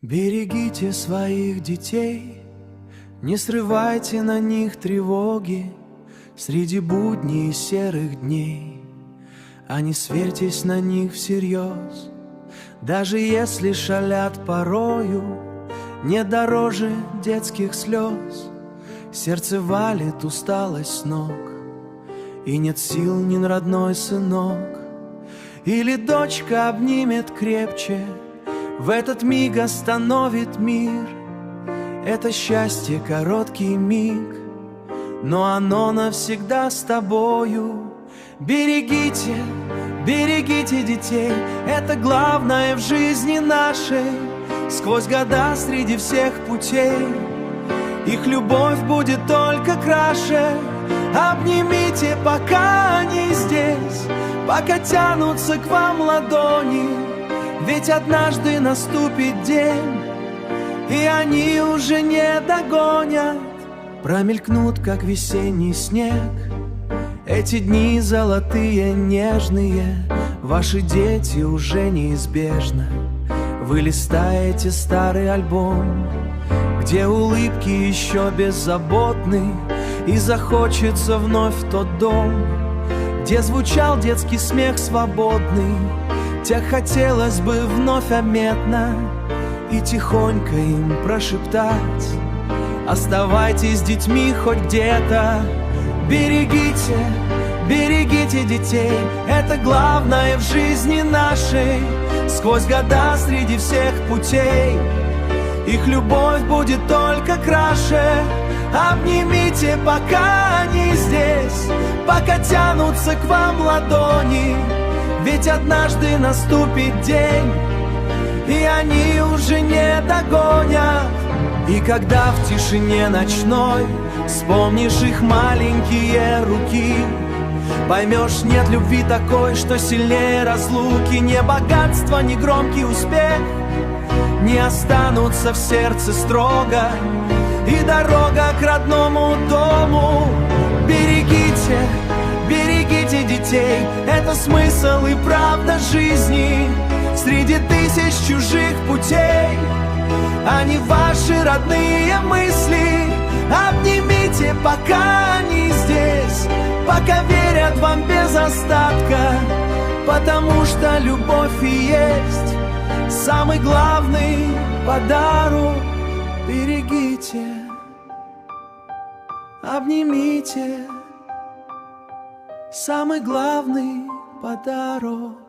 Берегите своих детей, не срывайте на них тревоги среди будней и серых дней, а не сверьтесь на них всерьез. Даже если шалят порою, не дороже детских слез. Сердце валит усталость с ног, и нет сил ни на родной сынок. Или дочка обнимет крепче, в этот миг остановит мир. Это счастье короткий миг, но оно навсегда с тобою. Берегите, берегите детей, это главное в жизни нашей. Сквозь года среди всех путей их любовь будет только краше. Обнимите, пока они здесь, пока тянутся к вам ладони. Ведь однажды наступит день, и они уже не догонят. Промелькнут, как весенний снег, эти дни золотые, нежные. Ваши дети уже неизбежно. Вы листаете старый альбом, где улыбки еще беззаботны, и захочется вновь в тот дом, где звучал детский смех свободный. Тебя хотелось бы вновь обметно и тихонько им прошептать: оставайтесь с детьми хоть где-то. Берегите, берегите детей, это главное в жизни нашей. Сквозь года среди всех путей их любовь будет только краше. Обнимите, пока они здесь, пока тянутся к вам ладони. Ведь однажды наступит день, и они уже не догонят. И когда в тишине ночной вспомнишь их маленькие руки, поймешь, нет любви такой, что сильнее разлуки. Не богатство, ни громкий успех не останутся в сердце строго, и дорога к родному дому. Берегите, берегите детей, это смысл и правда жизни. Среди тысяч чужих путей они ваши родные мысли. Обнимите, пока они здесь, пока верят вам без остатка, потому что любовь и есть самый главный подарок. Берегите, обнимите, самый главный подарок.